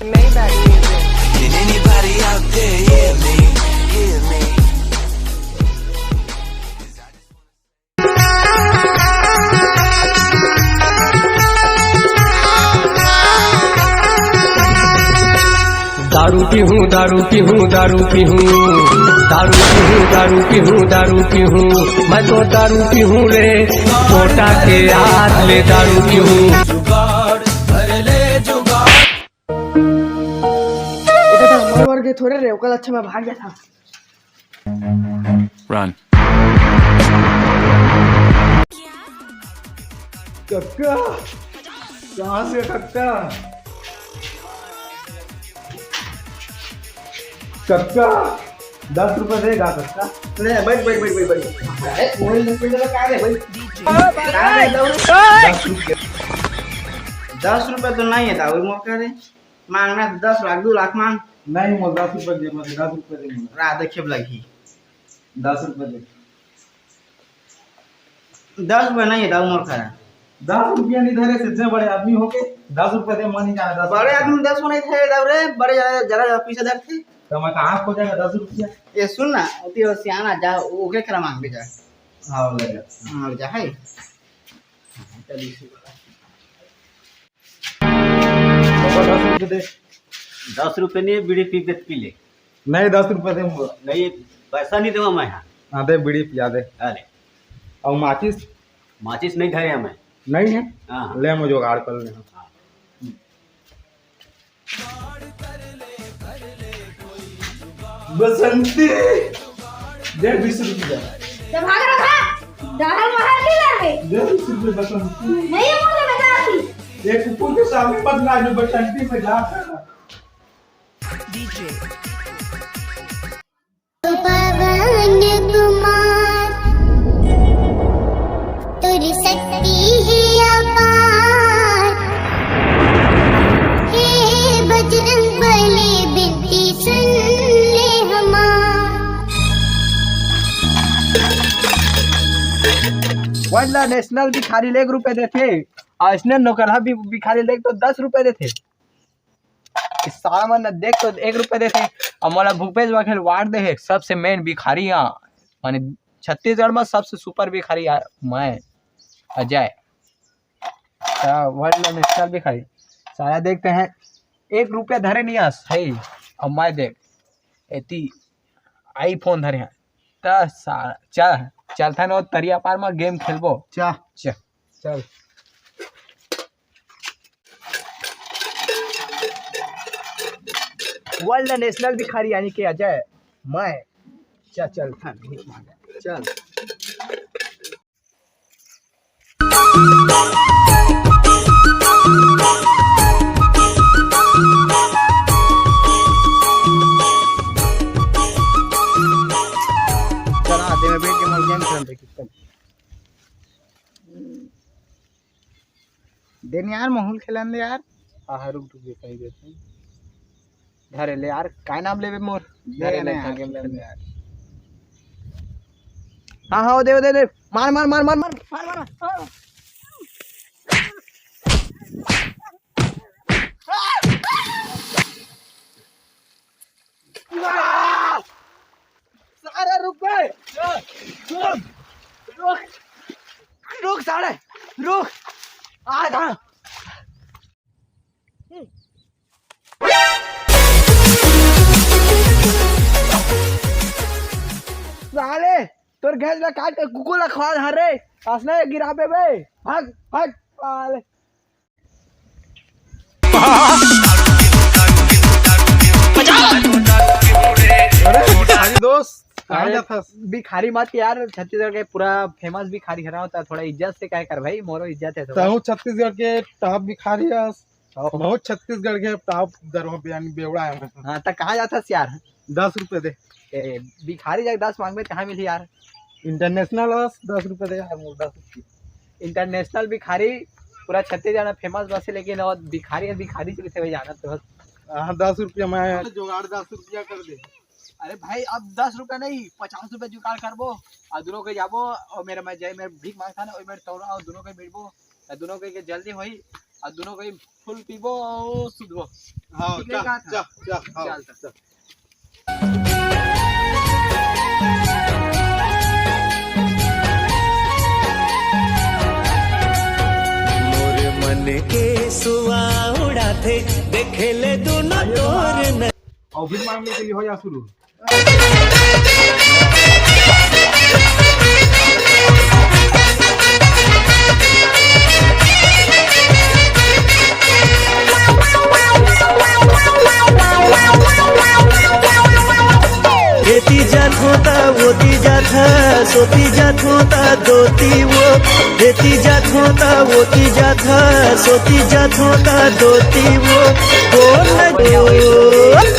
Maybach music. Can anybody out there hear me? Hear me? दारू पीहूँ दारू पीहूँ दारू पीहूँ दारू पीहूँ दारू पीहूँ दारू पीहूँ मैं तो दारू पीहूँ रे छोटा के हाथ ले दारू पीहूँ। मर गए थोड़े रे कल अच्छा मैं भाग गया था। Run. कक्का कहाँ से कक्का कक्का 10 रुपए देगा कक्का। नहीं बैठ बैठ बैठ बैठ बैठ मोबाइल ले पे का रे भाई 10 रुपए तो नहीं है दाऊ मौका रे मांगना 10 लाख 2 लाख मांग नहीं मोल 10 रुपए दे मुझे 10 रुपए दे मुझे रात देखे लगी 10 रुपए दे 10 रुपए नहीं है दाऊ मौका 10 रुपया नहीं धरे से इतने बड़े आदमी हो के 10 रुपए दे मन ही जाना 10 बड़े आदमी 10 नहीं थे दाऊ रे बड़े जरा पैसा दर थे तो मैं कहाँ खो जाएगा 10 रुपया। ये सुन ना अति सियाना जा ओके करा मांग के जा हाँ ले जा हां जा है बाबा 10 रुपए दे 10 रुपए नहीं बीड़ी पी के पी ले। नहीं 10 रुपए दे मुझे नहीं पैसा नहीं दूंगा मैं यहाँ। हाँ दे बीड़ी पिया दे अरे और माचिस माचिस नहीं धरे हमें। नहीं है हाँ ले मुझे जुगाड़ कर ले। बसंती दे 20 रुपया जब भाग रहा था दाहल महल नहीं लगे दे 20 रुपये बसंती नहीं मुझे बता दी एक कुकुर के सामने मत ना जो बसंती में जा करना पवन कुमार तुझ शक्ति है अपार हे बजरंग बली बिनती सुन ले हमार वरना नेशनल भिखारी ले 1 रुपए देते और इसने नौकरहा भी भिखारी ले तो 10 रुपए देते इस सारा मन देख तो 1 रुपए देते और मोला भूपेश बघेल वार्ड दे है सबसे मेन भिखारी माने छत्तीसगढ़ में सबसे सुपर भिखारी मैं अजय वर्ल्ड नेशनल भिखारी सारा देखते हैं 1 रुपया धरे नहीं आ सही और मैं देख एती आईफोन धरे हैं तो सारा चलता न तरिया पार में गेम खेलबो चल वर्ल्ड नेशनल भिखारी यानी कि अजय मैं चल चल आते में बैठ के मोल गेम खेल रहे दिन यार माहौल खेलन दे यार रुक कहीं देते धरे ले यार काय नाम लेबे मोर धरे ले गेम खेल यार हाँ दे मार सारे रुक गए रुक सारे रुक आ था साले तोर गैस में काट के कुकुर खा हरे असने गिराबे बे भाग साले दोस्त भिखारी मत यार छत्तीसगढ़ के पूरा फेमस भिखारी खड़ा होता है थोड़ा इज्जत से क्या कर भाई मोरो इज्जत है तो छत्तीसगढ़ के टॉप भिखारी है बहुत छत्तीसगढ़ के टॉप दरों पे यानी बेवड़ा है। हाँ तो कहाँ जाता यार 10 रुपए दे भिखारी जाके 10 मांगबे कहाँ मिली यार इंटरनेशनल 10 रुपए दे यार 10 रुपये इंटरनेशनल भिखारी पूरा छत्तीसगढ़ फेमस बस है लेकिन और भिखारी से भाई जाना तो 10 रुपया मैं जुगाड़ 10 रुपया कर दे। अरे भाई अब 10 रुपया नहीं 50 रुपया जुगाड़ करबो और दोनों के जाबो और मेरा मैं जय मैं भीख मांगता ना ओइ मेरे तौरा और दोनों के मिलबो दोनों के जल्दी होई और दोनों को फुल पीबो सुधो हाँ ठीक जा है, कहा जा था? जा हाँ, चल जा। मोर मन के सुआ उड़ाते देखे ले दोनों तोर न और फिर मांगने के लिए हो जा शुरू। खेती जात होता वोती जात है सोती जात होता दोती वो खेती जात होता वोती जात है सोती जात होता दोती वो ₹1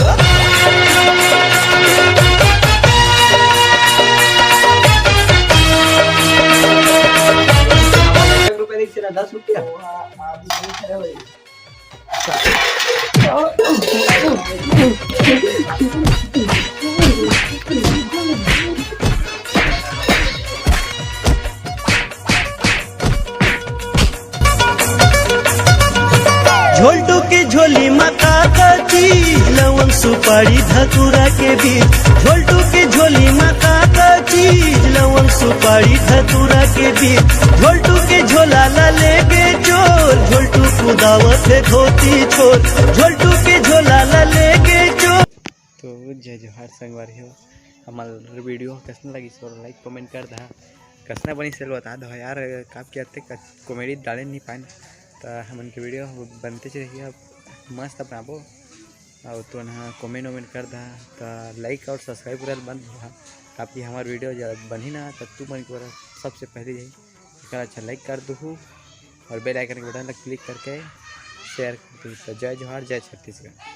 दीजिए ना 10 रुपया झोल्टू की झोली माता का चीज लवंग सुपारी धतूरा के बीच झोल्टू की झोली माता का चीज लवंग सुपारी धतूरा के बीच झोल्टू के झोला ला लेके चोर झोल्टू कुदावत है धोती छोर झोल्टू के झोला ला लेके चोर। तो जय जोहार संगवारी हो हमार वीडियो कैसा लगी सो लाइक कमेंट कर दा कसना बनी से बता दो यार काप के आते कॉमेडी डाले नहीं पाए तो हमन के वीडियो बनते रहिए मस्त बनाबो और तो ना कमेंट वमेंट कर दा तो लाइक और सब्सक्राइब करल बंद हुआ ताकि हमार वीडियो जब बनी ना तो तू मन के सबसे पहले जाई अच्छा लाइक कर दो और बेल आइकन के बटन क्लिक करके शेयर कर दो। तो जय जोहार जय छत्तीसगढ़।